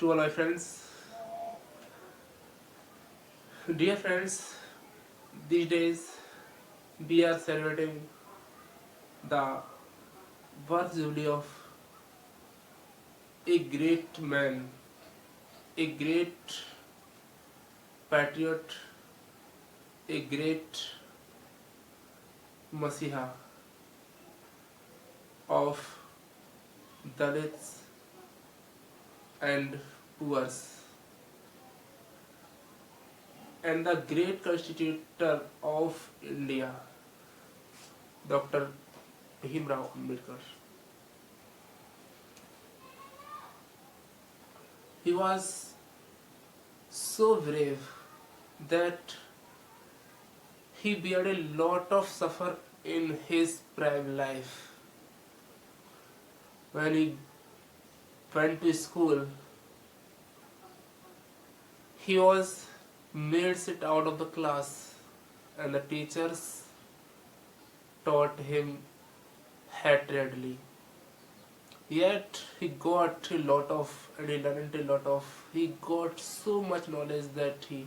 to all my friends. Dear friends, these days we are celebrating the birth jubilee of a great man, a great patriot, a great Masiha of Dalits and Poors, and the great constitutor of India, Dr. Bhimrao Ambedkar. He was so brave that he bear a lot of suffer in his prime life. When he went to school, he was made sit out of the class, and the teachers taught him hatredly. Yet he got a lot of, and he learned a lot of, he got so much knowledge that he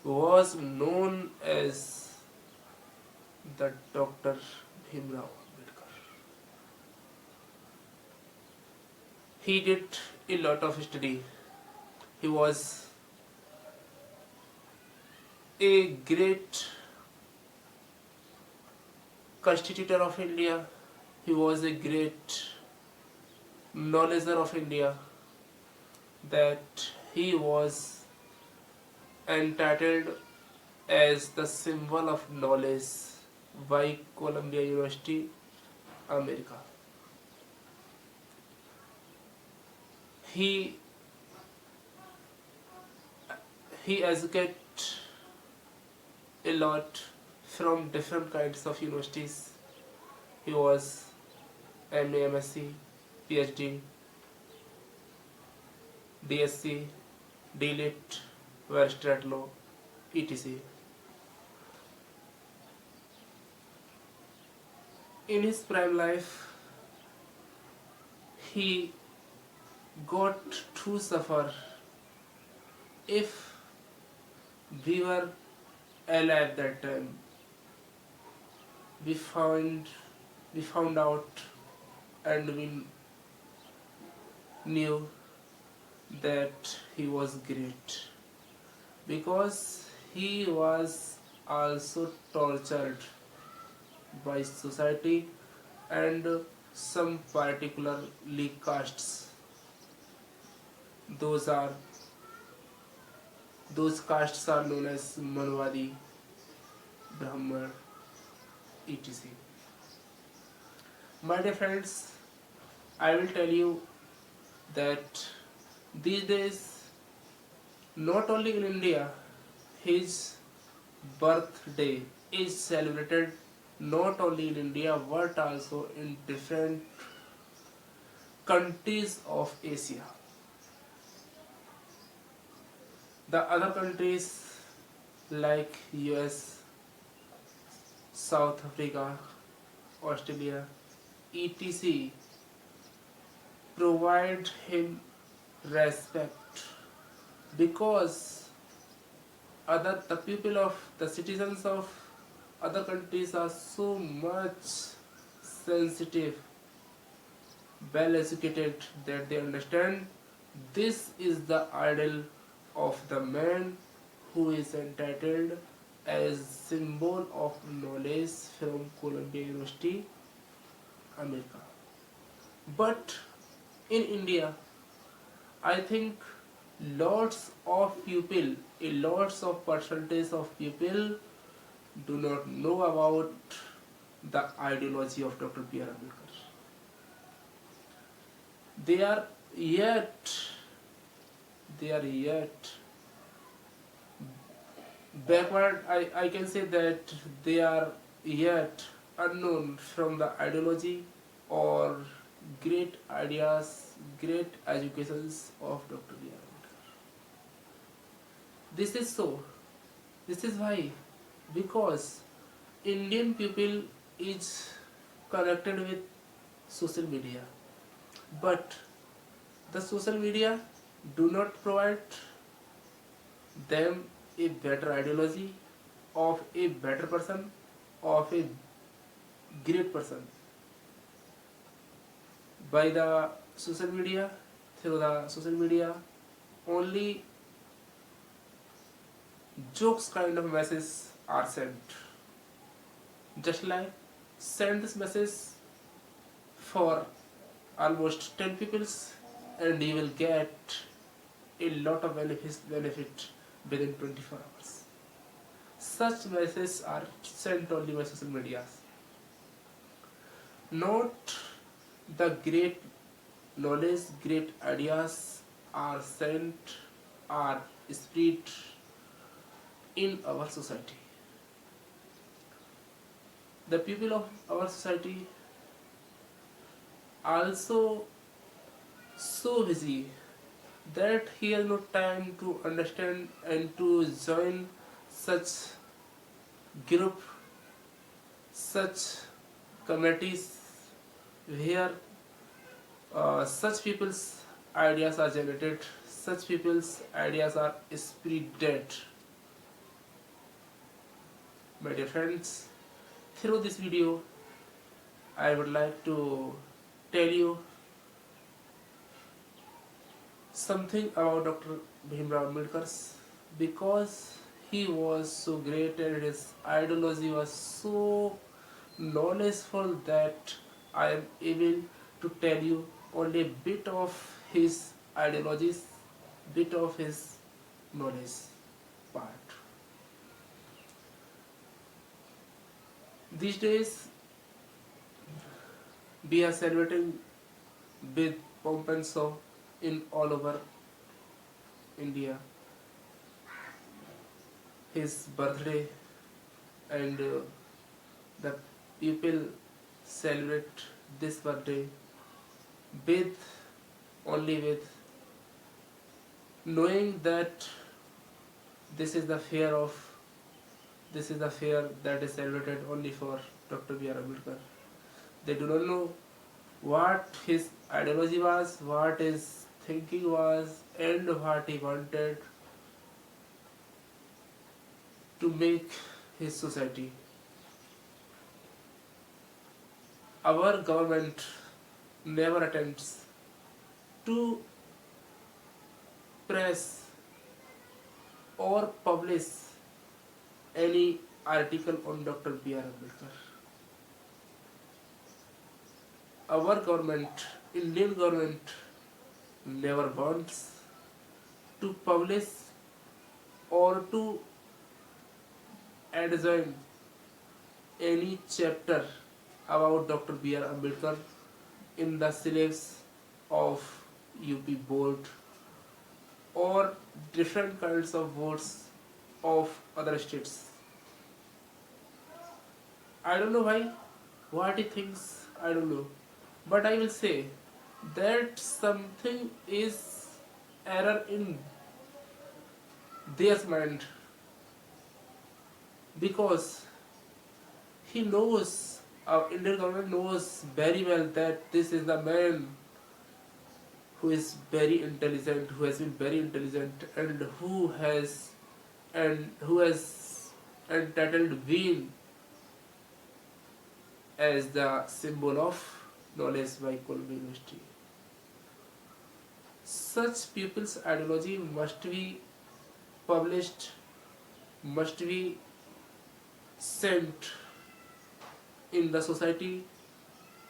was known as the Dr. Bhimrao Ambedkar. He did a lot of study. He was a great constitutor of India. He was a great knowledger of India, that he was entitled as the symbol of knowledge by Columbia University, America. He he educated a lot from different kinds of universities. He was MA, MSc, PhD, DSc, DLit, Barrister at Law, etc. In his prime life, he got to suffer. If we were alive that time, we found out, and we knew that he was great, because he was also tortured by society and some particularly castes. Those are those castes are known as Manwadi, Brahman, etc. My dear friends, I will tell you that these days, not only in India, his birthday is celebrated not only in India but also in different countries of Asia. The other countries like US, South Africa, Australia, etc. provide him respect, because the people of the citizens of other countries are so much sensitive, well educated, that they understand this is the ideal of the man who is entitled as symbol of knowledge from Columbia University, America. But in India, I think lots of percentage of people do not know about the ideology of Dr. B.R. Ambedkar. They are yet backward. I can say that they are yet unknown from the ideology or great ideas, great educations of Dr. B.R. Ambedkar. This is so. This is why, because Indian people is connected with social media, but the social media do not provide them a better ideology of a better person, of a great person. By the social media, through the social media, only jokes kind of messages are sent. Just like send this message for almost 10 peoples and you will get a lot of benefit within 24 hours. Such messages are sent only by social media. Not the great knowledge, great ideas are sent, are spread in our society. The people of our society also so busy that he has no time to understand and to join such group, such committees where such people's ideas are generated, such people's ideas are spreaded. My dear friends, through this video, I would like to tell you something about Dr. Bhimrao Ambedkar because he was so great and his ideology was so knowledgeful that I am able to tell you only a bit of his ideologies, bit of his knowledge part. These days we are celebrating with pomp and show in all over India his birthday, and the people celebrate this birthday with only with knowing that this is the fear of this is the fear that is celebrated only for Dr. B.R. Ambedkar. They do not know what his ideology was, what his thinking was, and what he wanted to make his society. Our government never attempts to press or publish any article on Dr. B.R. Ambedkar. Our government, Indian government, never wants to publish or to adjourn any chapter about Dr. B.R. Ambedkar in the syllabus of UP board or different kinds of boards of other states. I don't know why, what he thinks, I don't know. But I will say that something is error in their mind because he knows, our Indian government knows very well that this is the man who is very intelligent, who has been very intelligent, and who has entitled being as the symbol of knowledge by Columbia University. Such people's ideology must be published, must be sent in the society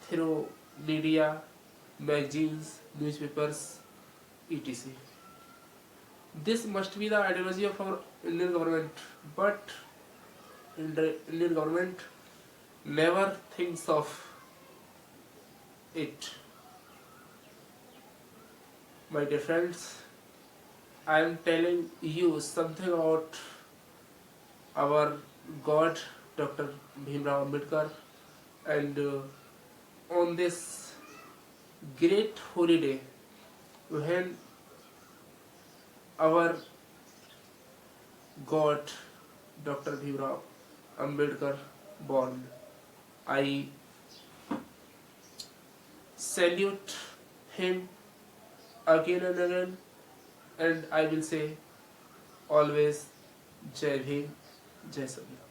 through media, magazines, newspapers, etc. This must be the ideology of our Indian government, but Indian government never thinks of it. My dear friends, I am telling you something about our God, Dr. Bhimrao Ambedkar, and on this great holy day, when our God, Dr. Bhimrao Ambedkar, born, I salute him again and again and I will say always Jai Bhim, Jai Savir.